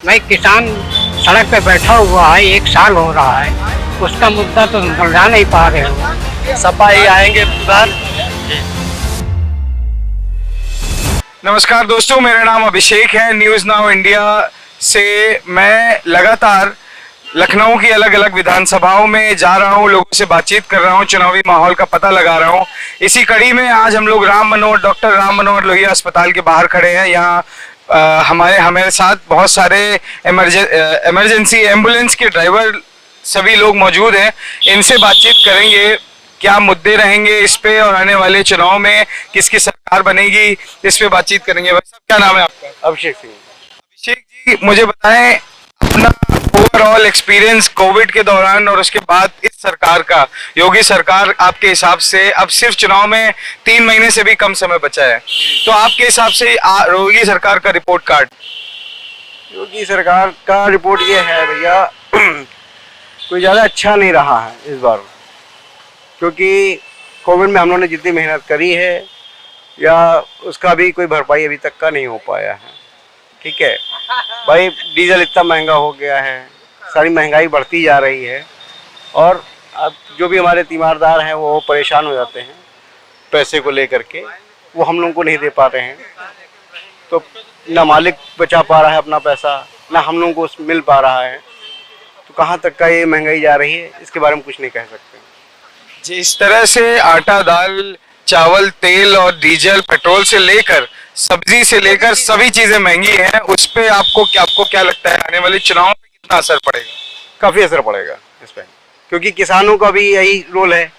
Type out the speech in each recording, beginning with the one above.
भाई किसान सड़क पे बैठा हुआ है, 1 साल हो रहा है, उसका मुद्दा तो सुलझा नहीं पा रहे हो। सपा ही आएंगे उधर। नमस्कार दोस्तों, मेरा नाम अभिषेक है। न्यूज़ नाउ इंडिया से मैं लगातार लखनऊ की अलग अलग विधानसभाओं में जा रहा हूं, लोगों से बातचीत कर रहा हूं, चुनावी माहौल का पता लगा रहा हूं। इसी कड़ी में आज हम लोग डॉक्टर राम मनोहर लोहिया अस्पताल के बाहर खड़े हैं। यहाँ हमारे साथ बहुत सारे इमरजेंसी एम्बुलेंस के ड्राइवर सभी लोग मौजूद हैं। इनसे बातचीत करेंगे, क्या मुद्दे रहेंगे इस पे और आने वाले चुनाव में किसकी सरकार बनेगी, इस पे बातचीत करेंगे। भाई साहब, क्या नाम है आपका? अभिषेक सिंह। अभिषेक जी, मुझे बताएं अपना ओवरऑल एक्सपीरियंस कोविड के दौरान और उसके बाद इस सरकार का। योगी सरकार आपके हिसाब से अब सिर्फ चुनाव में 3 महीने से भी कम समय बचा है, तो आपके हिसाब से योगी सरकार का रिपोर्ट कार्ड? योगी सरकार का रिपोर्ट ये है भैया, कोई ज़्यादा अच्छा नहीं रहा है इस बार, क्योंकि कोविड में हम लोगों ने जितनी मेहनत करी है या उसका भी कोई भरपाई अभी तक का नहीं हो पाया है। ठीक है भाई, डीजल इतना महंगा हो गया है, सारी महंगाई बढ़ती जा रही है और अब जो भी हमारे तीमारदार हैं वो परेशान हो जाते हैं पैसे को लेकर के, वो हम लोगों को नहीं दे पा रहे हैं। तो ना मालिक बचा पा रहा है अपना पैसा, ना हम लोगों को मिल पा रहा है। तो कहाँ तक का ये महंगाई जा रही है, इसके बारे में कुछ नहीं कह सकते। जिस तरह से आटा, दाल, चावल, तेल और डीजल, पेट्रोल से लेकर सब्जी से लेकर सभी चीजें महंगी हैं, उस पे आपको क्या लगता है आने वाले चुनाव पे कितना असर पड़ेगा? काफ़ी असर पड़ेगा इस पर, क्योंकि किसानों का भी यही रोल है।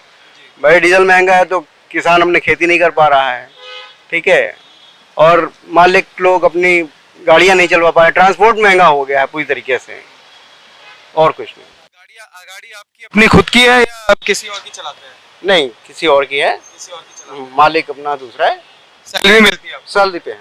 भाई डीजल महंगा है तो किसान अपने खेती नहीं कर पा रहा है। ठीक है, और मालिक लोग अपनी गाड़ियां नहीं चलवा पा रहे, ट्रांसपोर्ट महंगा हो गया है पूरी तरीके से, और कुछ नहीं। गाड़ी आपकी अपनी खुद की है या आप किसी और की चलाते हैं? नहीं, किसी और की है, किसी और की चलाते हैं। मालिक अपना दूसरा है, सैलरी मिलती है आपको? सैलरी पे है।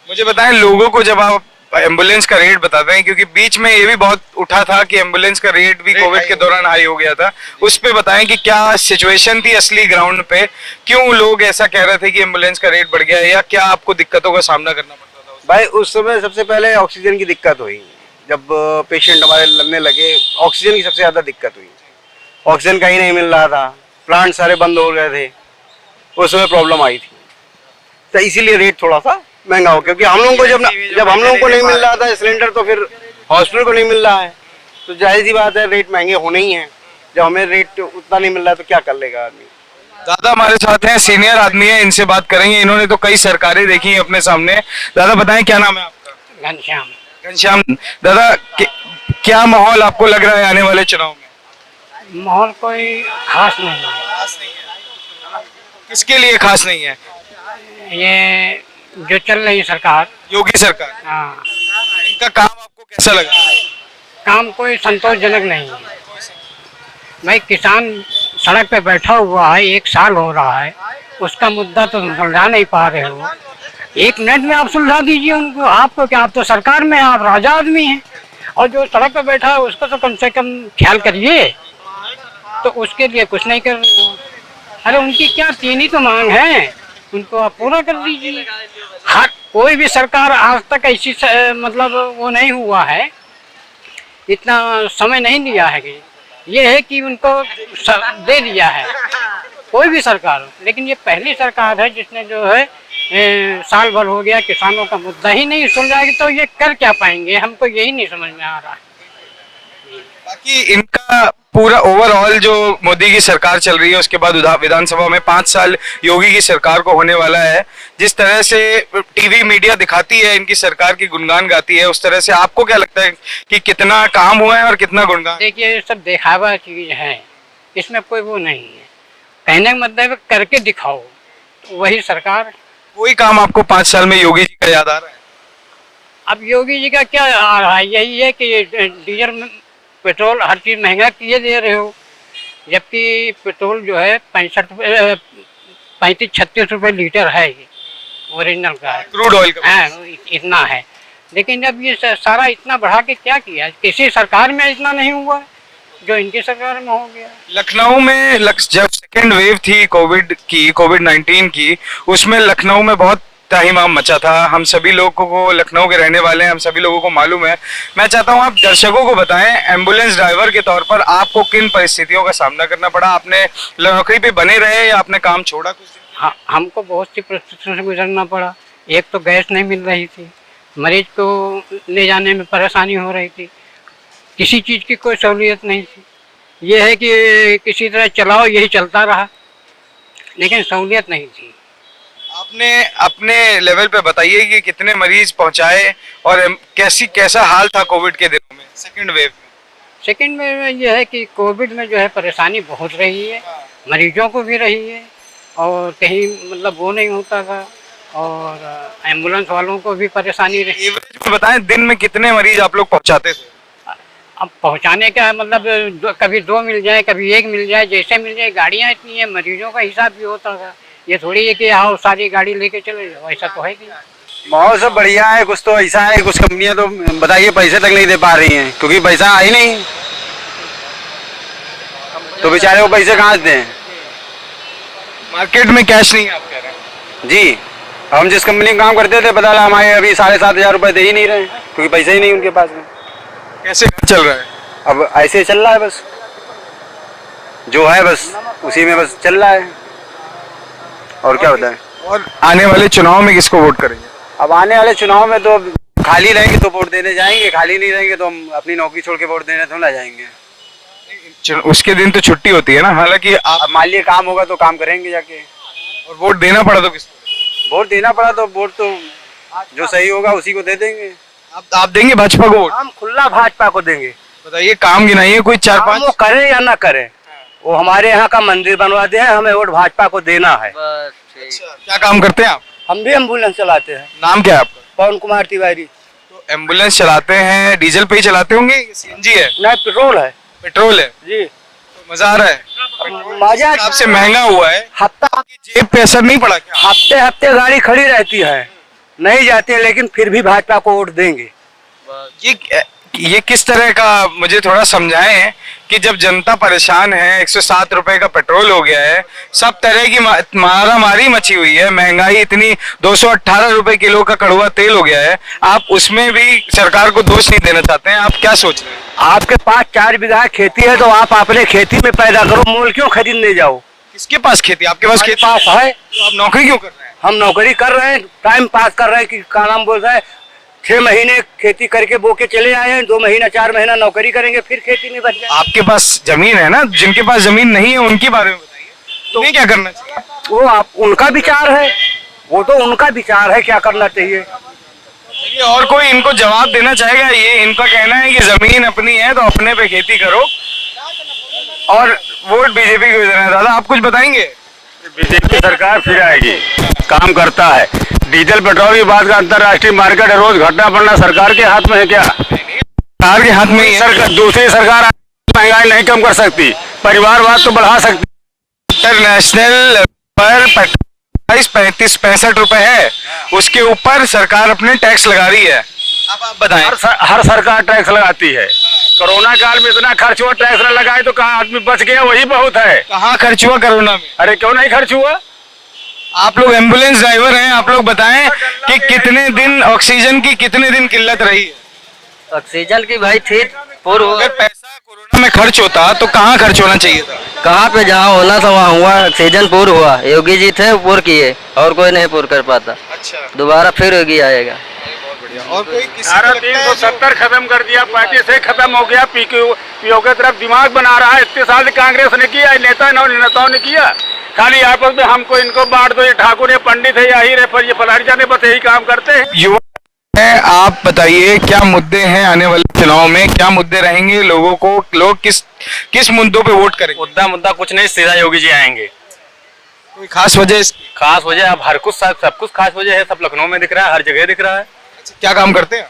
मुझे बताएं, लोगों को जब आप एम्बुलेंस का रेट बताते हैं, क्योंकि बीच में ये भी बहुत उठा था कि एम्बुलेंस का रेट भी कोविड के दौरान हाई हो गया था, उस पे बताएं कि क्या सिचुएशन थी असली ग्राउंड पे, क्यों लोग ऐसा कह रहे थे कि एम्बुलेंस का रेट बढ़ गया है, या क्या आपको दिक्कतों का सामना करना पड़ता था? भाई उस समय सबसे पहले ऑक्सीजन की दिक्कत हुई, जब पेशेंट हमारे लगने लगे ऑक्सीजन की सबसे ज़्यादा दिक्कत हुई। ऑक्सीजन कहीं नहीं मिल रहा था, प्लांट सारे बंद हो गए थे, उस समय प्रॉब्लम आई थी। तो इसीलिए रेट थोड़ा सा महंगा हो, क्योंकि हम लोगों को जब हम लोगों को नहीं मिल रहा था सिलेंडर, तो फिर हॉस्पिटल को नहीं मिल रहा है, तो जाहिर सी बात है रेट महंगे होने ही हैं। जब हमें रेट उतना नहीं मिल रहा है तो क्या कर लेगा आदमी। दादा हमारे साथ हैं, सीनियर आदमी है, इनसे बात करेंगे। इन्होंने तो कई सरकारें देखी हैं अपने सामने। दादा बताएं, क्या नाम है आपका? घनश्याम। घनश्याम दादा, क्या माहौल आपको लग रहा है आने वाले चुनाव में? माहौल कोई खास नहीं है। किसके लिए खास नहीं है? ये जो चल रही सरकार, योगी सरकार, हाँ, इनका काम आपको कैसा लगा? काम कोई संतोषजनक नहीं है। भाई किसान सड़क पे बैठा हुआ है, 1 साल हो रहा है, उसका मुद्दा तो सुलझा नहीं पा रहे हो। 1 मिनट में आप सुलझा दीजिए उनको। आपको क्या, आप तो सरकार में हैं, आप राजा आदमी हैं, और जो सड़क पे बैठा है उसको तो कम से कम ख्याल करिए। तो उसके लिए कुछ नहीं कर रहे हो। अरे उनकी क्या 3 ही तो मांग है, उनको आप पूरा कर दीजिए। हर कोई भी सरकार आज तक ऐसी मतलब वो नहीं हुआ है, इतना समय नहीं लिया है कि ये है कि उनको दे दिया है कोई भी सरकार हो। लेकिन ये पहली सरकार है जिसने जो है साल भर हो गया किसानों का मुद्दा ही नहीं सुलझाएगी, तो ये कर क्या पाएंगे, हमको यही नहीं समझ में आ रहा है। बाकी इनका पूरा ओवरऑल जो मोदी की सरकार चल रही है, उसके बाद विधानसभा में 5 साल योगी की सरकार को होने वाला है। जिस तरह से टीवी मीडिया दिखाती है, इनकी सरकार की गुणगान गाती है, उस तरह से आपको क्या लगता है कि कितना काम हुआ है और कितना गुणगान? देखिए, ये सब दिखावा चीज है, इसमें कोई वो नहीं है। कहने का मतलब है करके दिखाओ, तो वही सरकार। कोई काम आपको 5 साल में योगी जी का याद आ रहा है? अब योगी जी का क्या आ रहा है, यही है कि डीजल पेट्रोल हर चीज़ महंगा किए दे रहे हो, जबकि पेट्रोल जो है 35-36 रुपये लीटर है, ये ओरिजिनल का है, क्रूड ऑयल का। हाँ, इतना है। लेकिन जब ये सारा इतना बढ़ा के क्या किया, किसी सरकार में इतना नहीं हुआ जो इनकी सरकार में हो गया। लखनऊ में जब सेकेंड वेव थी कोविड 19 की, उसमें लखनऊ में बहुत तहीमाम मचा था। हम सभी लोगों को, लखनऊ के रहने वाले हैं, हम सभी लोगों को मालूम है। मैं चाहता हूं आप दर्शकों को बताएं, एम्बुलेंस ड्राइवर के तौर पर आपको किन परिस्थितियों का सामना करना पड़ा? आपने नौकरी पे बने रहे या आपने काम छोड़ा कुछ दिन? हाँ, हमको बहुत सी परिस्थितियों से गुजरना पड़ा। एक तो गैस नहीं मिल रही थी, मरीज को ले जाने में परेशानी हो रही थी, किसी चीज़ की कोई सहूलियत नहीं थी। ये है कि किसी तरह चलाओ, यही चलता रहा, लेकिन सहूलियत नहीं थी। आपने अपने लेवल पे बताइए कि कितने मरीज पहुंचाए और कैसा हाल था कोविड के दिनों में, सेकेंड वेव में? सेकंड में यह है कि कोविड में जो है परेशानी बहुत रही है, मरीजों को भी रही है, और कहीं मतलब वो नहीं होता था, और एम्बुलेंस वालों को भी परेशानी रही। एवरेज में बताएं, दिन में कितने मरीज आप लोग पहुंचाते थे? अब पहुंचाने का मतलब कभी 2 मिल जाए, कभी 1 मिल जाए, जैसे मिल जाए। गाड़ियाँ इतनी है, मरीजों का हिसाब भी होता था। ये थोड़ी है कि आओ सारी गाड़ी लेके चले जाओ, ऐसा तो है नहीं। माहौल सब बढ़िया है, कुछ तो ऐसा है, कुछ कंपनियां तो बताइए पैसे तक नहीं दे पा रही हैं, क्योंकि पैसा आ ही नहीं, तो बेचारे वो पैसे कहाँ से दें? मार्केट में कैश नहीं है आप कह रहे हैं? जी, हम जिस कंपनी में काम करते थे, पता लगा हमारे अभी 7,500 रुपये दे ही नहीं रहे, क्योंकि पैसे ही नहीं उनके पास में। कैसे घर चल रहा है? अब ऐसे चल रहा है, बस जो है बस उसी में बस चल रहा है, और क्या होता है। और आने वाले चुनाव में किसको वोट करेंगे? अब आने वाले चुनाव में तो खाली रहेंगे तो वोट देने जाएंगे, खाली नहीं रहेंगे तो हम अपनी नौकरी छोड़ के वोट देने तो ना जाएंगे। उसके दिन तो छुट्टी होती है ना, हालांकि आप अब मान लिए काम होगा तो काम करेंगे जाके, और वोट देना पड़ा तो किसको? वोट देना पड़ा तो वोट तो जो सही होगा उसी को दे देंगे। आप देंगे भाजपा को वोट? हम खुला भाजपा को देंगे। बताइए, काम गिनाइए कोई 4-5। वो करे या ना करे, वो हमारे यहाँ का मंदिर बनवा दे, हमें वोट भाजपा को देना है। अच्छा, क्या काम करते हैं आप? हम भी एम्बुलेंस चलाते हैं। नाम क्या है आपका? पवन कुमार तिवारी। तो एम्बुलेंस चलाते हैं, डीजल पे ही चलाते होंगे, सीएनजी है? नहीं, पेट्रोल है पेट्रोल है जी। तो मजा आ रहा है? मजा आपसे महंगा हुआ है, हफ्ता जेब पे असर नहीं पड़ा क्या? हफ्ते हफ्ते गाड़ी खड़ी रहती है, नहीं जाती है, लेकिन फिर भी भाजपा को वोट देंगे। ये किस तरह का, मुझे थोड़ा समझाएं कि जब जनता परेशान है, 107 रुपए का पेट्रोल हो गया है, सब तरह की मारामारी मची हुई है, महंगाई इतनी, 218 रुपए किलो का कड़वा तेल हो गया है, आप उसमें भी सरकार को दोष नहीं देना चाहते हैं? आप क्या सोच रहे हैं? आपके पास 4 बीघा खेती है तो आप अपने खेती में पैदा करो, मोल क्यों खरीदने जाओ? किसके पास खेती? आपके पास खेती पास है, तो आप नौकरी क्यों कर रहे हैं? हम नौकरी कर रहे हैं, टाइम पास कर रहे हैं कि क्या नाम बोल रहा है, 6 महीने खेती करके बो के चले आए हैं, 2 महीना 4 महीना नौकरी करेंगे, फिर खेती में बच जाए। आपके पास जमीन है ना, जिनके पास जमीन नहीं है उनके बारे में बताइए, तो उन्हें क्या करना चाहिए? वो आप उनका विचार है, वो तो उनका विचार है क्या करना चाहिए। चलिए, और कोई इनको जवाब देना चाहेगा? ये इनका कहना है कि जमीन अपनी है तो अपने पे खेती करो और वोट बीजेपी को देना है। दादा, आप कुछ बताएंगे? बीजेपी सरकार फिर आएगी, काम करता है। डीजल पेट्रोल की बात का अंतर्राष्ट्रीय मार्केट रोज घटना बढ़ना सरकार के हाथ में है क्या? सरकार के हाथ में ही है। दूसरी सरकार महंगाई नहीं कम कर सकती, परिवारवाद तो बढ़ा सकती। इंटरनेशनल पर 35-65 रुपए है, उसके ऊपर सरकार अपने टैक्स लगा रही है। अब आप बताएं। हर सरकार टैक्स लगाती है। कोरोना काल में इतना खर्च हुआ, टैक्स न लगाए तो कहाँ आदमी बच गया, वही बहुत है। कहाँ खर्च हुआ कोरोना में? अरे क्यों नहीं खर्च हुआ? आप लोग एम्बुलेंस ड्राइवर हैं, आप लोग बताएं कि कितने दिन ऑक्सीजन की कितने दिन किल्लत रही है? ऑक्सीजन की भाई थी पूर्व, अगर पैसा कोरोना में खर्च होता तो कहाँ खर्च होना चाहिए था? कहाँ पे जहाँ होना था वहाँ हुआ, ऑक्सीजन पूर्ण हुआ, योगी जी थे पूर्ण किए, और कोई नहीं पूर्ण कर पाता। अच्छा, दोबारा फिर योगी आएगा। और कोई किसी सारा 370 खत्म कर दिया, पार्टी से खत्म हो गया, पीओ के तरफ दिमाग बना रहा है। इतने साल कांग्रेस ने किया, नेताओं ने किया, खाली आपस में हमको इनको बांट दो, ये ठाकुर है, पंडित है, या हीर है, पर ये फलारी जाने, बस यही काम करते हैं। युवा है, आप बताइए क्या मुद्दे हैं आने वाले चुनाव में, क्या मुद्दे रहेंगे? लोगों को, लोग किस मुद्दों पे वोट करेंगे? मुद्दा कुछ नहीं, सीधा योगी जी आएंगे। कोई खास वजह इसकी? खास वजह अब हर कुछ सब कुछ खास वजह है, सब लखनऊ में दिख रहा है, हर जगह दिख रहा है। क्या काम करते हैं?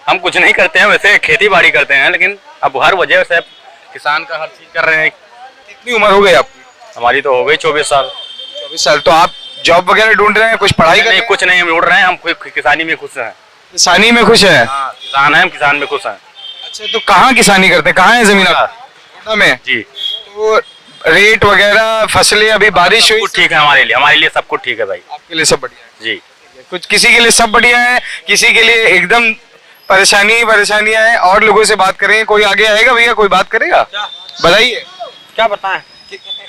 हम कुछ नहीं करते हैं, वैसे खेती बाड़ी करते हैं, लेकिन अब हर वजह से किसान का हर चीज कर रहे हैं। कितनी उम्र हो गई आपकी? हमारी तो हो गई 24 साल। 24 साल। तो आप जॉब वगैरह ढूंढ रहे हैं, कुछ पढ़ाई कर रहे हैं? कुछ नहीं, हम ढूंढ रहे हैं, हम किसानी में खुश हैं। किसानी में खुश है? किसान है, हम किसान में खुश हैं। अच्छा, तो कहाँ किसानी करते हैं? कहाँ है जमीन आपकी? में जी। तो रेट वगैरह, फसलें, अभी बारिश हुई? ठीक है, हमारे लिए सब कुछ ठीक है भाई। आपके लिए सब बढ़िया है? जी। कुछ किसी के लिए सब बढ़िया है, किसी के लिए एकदम परेशानी ही परेशानियां हैं। और लोगों से बात करेंगे, कोई आगे आएगा भैया, कोई बात करेगा? बताइए क्या बताएं?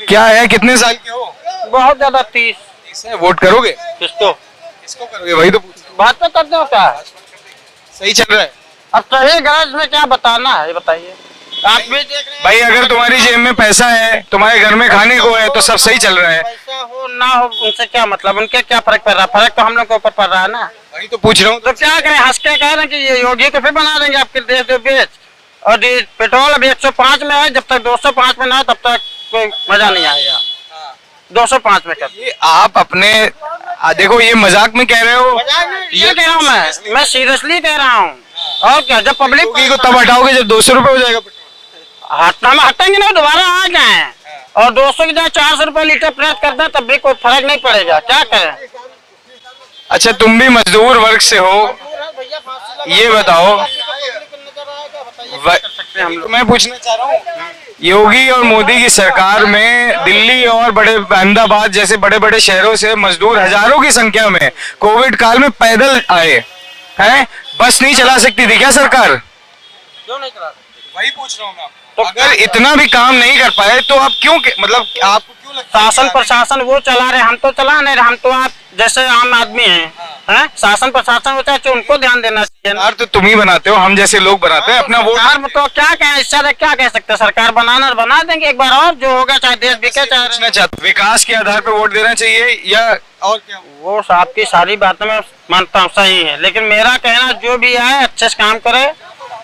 क्या है, कितने साल के हो? बहुत ज्यादा 30। वोट करोगे? किसको? किसको करोगे वही तो पूछ। भाजपा करते हो क्या? सही चल रहा है अब सही गलत में क्या बताना है, ये बताइए। आप भी देख रहे हैं भाई, अगर तुम्हारी जेब में पैसा है, तुम्हारे घर में खाने को है, तो सब सही चल रहा है। पैसा हो ना हो उनसे क्या मतलब, उनके क्या फर्क पड़ रहा है? फर्क तो हम लोग के ऊपर पड़ रहा है ना। वही तो पूछ रहा हूँ। तो क्या करें, हंस के कह रहे हैं कि ये योगी को फिर बना देंगे आपके देश दो बेच। और ये पेट्रोल अभी 105 में है, जब तक 205 में ना तब तक कोई मजा नहीं आएगा। 205 में कर। ये आप अपने देखो, ये मजाक में कह रहे हो? ये कह रहा हूँ मैं सीरियसली कह रहा हूँ। और क्या, जब पब्लिक योगी को तब हटाओगे जब 200 रुपए हो जाएगा पेट्रोल। हटना में हटेंगे ना, दोबारा आ जाए और 200 की जगह 400 रुपए लीटर प्रेस कर दे, तब भी कोई फर्क नहीं पड़ेगा। क्या करें? अच्छा, तुम भी मजदूर वर्ग से हो, ये बताओ। मैं पूछना चाह रहा हूँ, योगी और मोदी की सरकार में दिल्ली और बड़े अहमदाबाद जैसे बड़े बड़े शहरों से मजदूर हजारों की संख्या में कोविड काल में पैदल आए हैं। बस नहीं चला सकती थी क्या सरकार? क्यों नहीं करा? वही पूछ रहा हूँ मैं। तो अगर इतना भी काम नहीं कर पाए तो आप क्यों, मतलब आपको क्यों लगता है? शासन प्रशासन वो चला रहे, हम तो चला नहीं रहे। हम तो आप जैसे आम आदमी हैं, हैं? शासन प्रशासन होता है तो उनको ध्यान देना चाहिए। सरकार तो तुम ही बनाते हो, हम जैसे लोग बनाते हैं अपना वोट। सरकार तो क्या कहें, इससे अधिक क्या कह सकते हैं? सरकार बनाना बना देंगे एक बार, और जो होगा चाहे देश बिके चाहे। पूछना चाहता हूं, विकास के आधार पर वोट देना चाहिए या और क्या? वो आपकी सारी बातें मैं मानता हूँ सही है, लेकिन मेरा कहना जो भी है अच्छे से काम करे,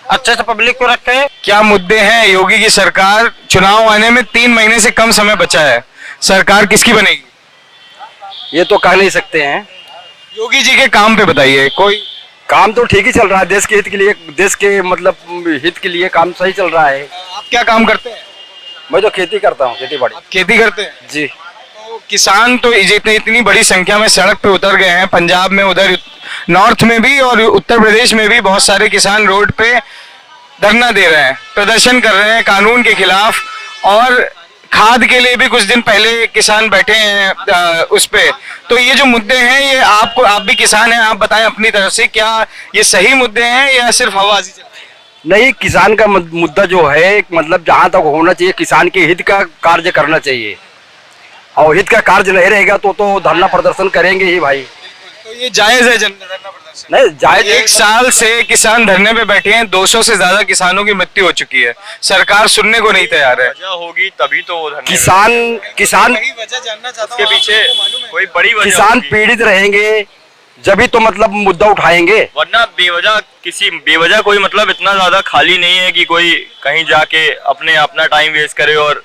अच्छे से पब्लिक को रखे। क्या मुद्दे हैं योगी की सरकार? चुनाव आने में 3 महीने से कम समय बचा है, सरकार किसकी बनेगी? ये तो कह नहीं सकते हैं। योगी जी के काम पे बताइए। कोई काम तो ठीक ही चल रहा है, देश के हित के लिए, देश के मतलब हित के लिए काम सही चल रहा है। आप क्या काम करते हैं? मैं तो खेती करता हूँ, खेती बाड़ी। आप खेती करते हैं? जी। तो किसान तो इतनी बड़ी संख्या में सड़क पे उतर गए हैं, पंजाब में, उधर नॉर्थ में भी और उत्तर प्रदेश में भी बहुत सारे किसान रोड पे धरना दे रहे हैं, प्रदर्शन कर रहे हैं कानून के खिलाफ। और खाद के लिए भी कुछ दिन पहले किसान बैठे हैं उस पे। तो ये जो मुद्दे हैं, ये आपको, आप भी किसान हैं, आप बताएं अपनी तरफ से, क्या ये सही मुद्दे हैं या सिर्फ हवाबाजी चल रही है? नहीं, किसान का मुद्दा जो है, मतलब जहाँ तक होना चाहिए, किसान के हित का कार्य करना चाहिए। और हित का कार्य नहीं रहेगा तो धरना प्रदर्शन करेंगे ही भाई। तो ये जायज है धरना प्रदर्शन? नहीं जायज। 1 साल से किसान धरने पे बैठे हैं, 200 से ज्यादा किसानों की मृत्यु हो चुकी है, सरकार सुनने को नहीं तैयार है। वजह होगी तभी तो वो धरने किसान वजह जानना चाहता उसके पीछे कोई बड़ी वजह किसान होगी। पीड़ित रहेंगे जब ही तो मतलब मुद्दा उठाएंगे। वरना बेवजह कोई मतलब इतना ज्यादा खाली नहीं है कि कोई कहीं जाके अपना टाइम वेस्ट करे और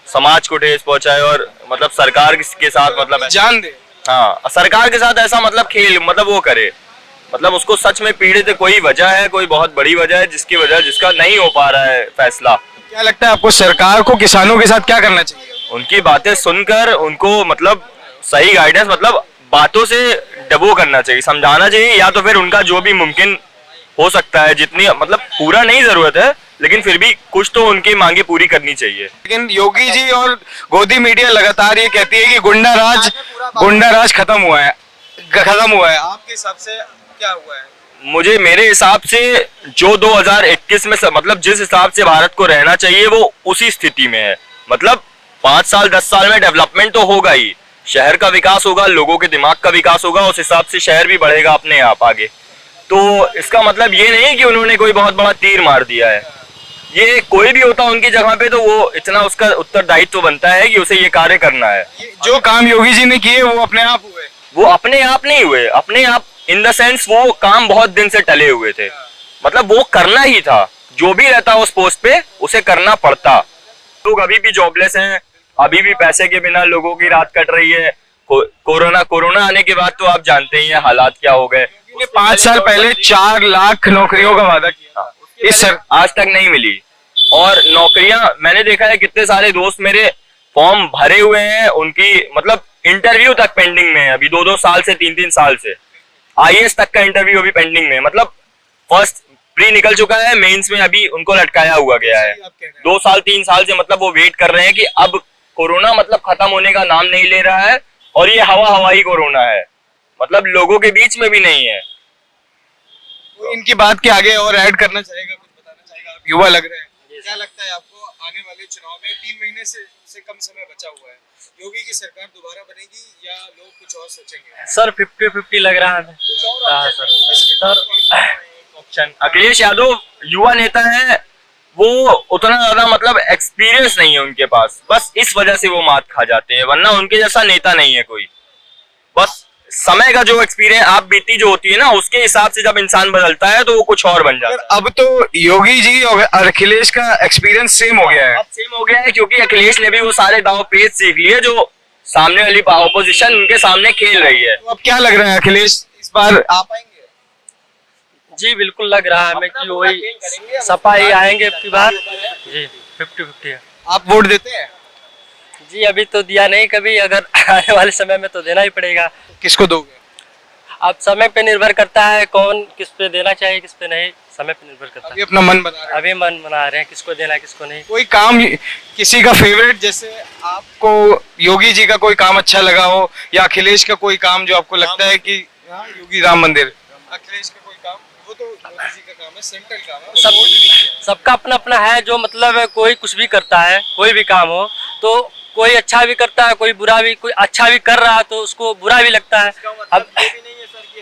समाज को ठेस पहुंचाए और मतलब सरकार के साथ मतलब जान दे। हाँ, सरकार के साथ ऐसा मतलब खेल मतलब वो करे, मतलब उसको सच में पीड़ित कोई वजह है, कोई बहुत बड़ी वजह है जिसका नहीं हो पा रहा है फैसला। क्या लगता है आपको, सरकार को किसानों के साथ क्या करना चाहिए? उनकी बातें सुनकर उनको मतलब सही गाइडेंस, मतलब बातों से डबो करना चाहिए, समझाना चाहिए, या तो फिर उनका जो भी मुमकिन हो सकता है, जितनी मतलब पूरा नहीं जरूरत है लेकिन फिर भी कुछ तो उनकी मांगे पूरी करनी चाहिए। लेकिन योगी जी और गोदी मीडिया लगातार ये कहती है कि गुंडा राज खत्म हुआ है। आपके हिसाब से क्या हुआ है? मेरे हिसाब से जो 2021 में मतलब जिस हिसाब से भारत को रहना चाहिए वो उसी स्थिति में है। मतलब 5 साल 10 साल में डेवलपमेंट तो होगा ही, शहर का विकास होगा, लोगों के दिमाग का विकास होगा, उस हिसाब से शहर भी बढ़ेगा अपने आप आगे। तो इसका मतलब ये नहीं कि उन्होंने कोई बहुत बड़ा तीर मार दिया है, ये कोई भी होता उनकी जगह पे तो वो इतना उसका उत्तरदायित्व बनता है कि उसे ये कार्य करना है। जो काम योगी जी ने किए वो अपने आप हुए? वो अपने आप नहीं हुए, अपने आप इन द सेंस वो काम बहुत दिन से टले हुए थे, मतलब वो करना ही था, जो भी रहता उस पोस्ट पे उसे करना पड़ता। लोग अभी भी जॉबलेस हैं, अभी भी पैसे के बिना लोगों की रात कट रही है। कोरोना आने के बाद तो आप जानते ही हैं हालात क्या हो गए। 5 साल पहले 4 लाख नौकरियों का वादा किया, इस आज तक नहीं मिली। और नौकरियां मैंने देखा है, कितने सारे दोस्त मेरे फॉर्म भरे हुए हैं, उनकी मतलब इंटरव्यू तक पेंडिंग में है, अभी 2-2 साल से 3-3 साल से। IAS तक का इंटरव्यू अभी पेंडिंग में, मतलब फर्स्ट प्री निकल चुका है, मेंस में अभी उनको लटकाया हुआ गया है। 2 साल 3 साल से मतलब वो वेट कर रहे हैं कि अब कोरोना मतलब खत्म होने का नाम नहीं ले रहा है और ये हवा ही कोरोना है। मतलब लोगों के बीच में भी नहीं है। कोई इनकी बात के आगे और ऐड करना चाहेगा, कुछ बताना चाहेगा? आप युवा लग रहे हैं, क्या लगता है आपको आने वाले चुनाव में 3 महीने से कम समय बचा हुआ है, योगी की सरकार दोबारा बनेगी या लोग कुछ और सोचेंगे? सर 50-50 लग रहा है। हाँ सर ऑप्शन अखिलेश यादव युवा नेता है, वो उतना ज्यादा मतलब एक्सपीरियंस नहीं है उनके पास, बस इस वजह से वो मात खा जाते हैं, वरना उनके जैसा नेता नहीं है कोई। बस समय का जो एक्सपीरियंस आप बीती जो होती है ना, उसके हिसाब से जब इंसान बदलता है तो वो कुछ और बन जाता है। अब तो योगी जी और अखिलेश का एक्सपीरियंस सेम हो गया है। अब सेम हो गया है क्योंकि अखिलेश ने भी वो सारे दांव पेच सीख लिए जो सामने वाली ऑपोजिशन उनके सामने खेल रही है। तो अब क्या लग रहा है, अखिलेश इस बार आ पाएंगे? जी बिल्कुल लग रहा है हमें कि वही सपा ही आएंगे अब की बार। जी 50-50 है। आप वोट देते हैं? जी अभी तो दिया नहीं कभी, अगर आने वाले समय में तो देना ही पड़ेगा। किसको दोगे? अब समय पे निर्भर करता है कौन किस पे देना चाहिए किस पे नहीं, समय पे निर्भर करता अभी है। अपना मन बना रहे हैं। अभी मन बना रहे हैं किसको देना किसको नहीं। कोई काम किसी का फेवरेट, जैसे आपको योगी जी का कोई काम अच्छा लगा हो या अखिलेश का कोई काम जो आपको लगता है कि हाँ, योगी राम मंदिर, अखिलेश का कोई काम, वो तो मोदी जी का काम है, सेंट्रल काम है, सबका अपना अपना है, जो मतलब कोई कुछ भी करता है, कोई भी काम हो तो कोई अच्छा भी करता है, कोई बुरा भी, कोई अच्छा भी कर रहा है तो उसको बुरा भी लगता है। अब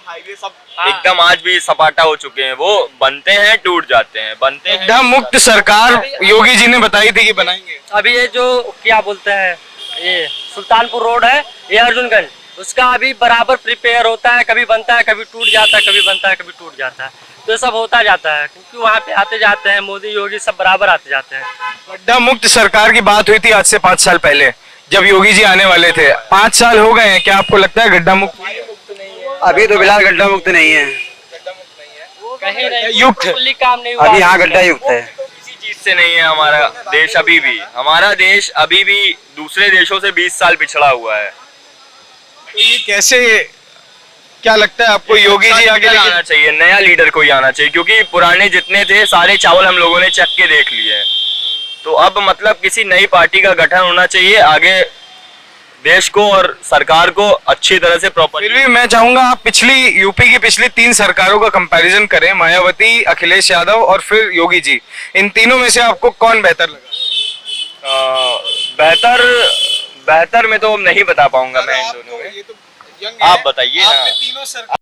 हाईवे सब एकदम आज भी सपाटा हो चुके हैं, वो बनते हैं टूट जाते हैं, बनते हैं। गड्ढा मुक्त सरकार योगी जी ने बताई थी कि बनाएंगे। अभी ये जो क्या बोलते हैं, ये सुल्तानपुर रोड है, ये अर्जुनगंज, उसका अभी बराबर प्रिपेयर होता है, कभी बनता है कभी टूट जाता है, कभी बनता है कभी टूट जाता है, तो ये सब होता जाता है क्योंकि वहाँ पे आते जाते हैं मोदी योगी सब बराबर आते जाते हैं। गड्ढा मुक्त सरकार की बात हुई थी आज से 5 साल पहले, जब योगी जी आने वाले थे। 5 साल हो गए हैं, क्या आपको लगता है गड्ढा मुक्त? अभी तो फिलहाल गड्ढा मुक्त नहीं है, कहीं नहीं, युक्त है। कुछ काम नहीं हुआ। अभी यहाँ गड्ढा युक्त है। किसी चीज से नहीं है हमारा देश अभी भी, हमारा देश अभी भी दूसरे देशों से 20 साल पिछड़ा हुआ है। तो ये कैसे, क्या लगता है आपको योगी जी आगे लीडर आना चाहिए, नया लीडर कोई आना चाहिए, क्योंकि पुराने जितने थे सारे चावल हम लोगों ने चख के देख लिए हैं, तो अब मतलब किसी नई पार्टी का गठन होना चाहिए, आगे देश को और सरकार को अच्छी तरह से प्रॉपर। फिर भी मैं चाहूंगा आप यूपी की पिछली 3 सरकारों का कंपैरिजन करें, मायावती, अखिलेश यादव और फिर योगी जी, इन तीनों में से आपको कौन बेहतर लगा? बेहतर में तो नहीं बता पाऊंगा मैं इन दोनों में, आप बताइए ना।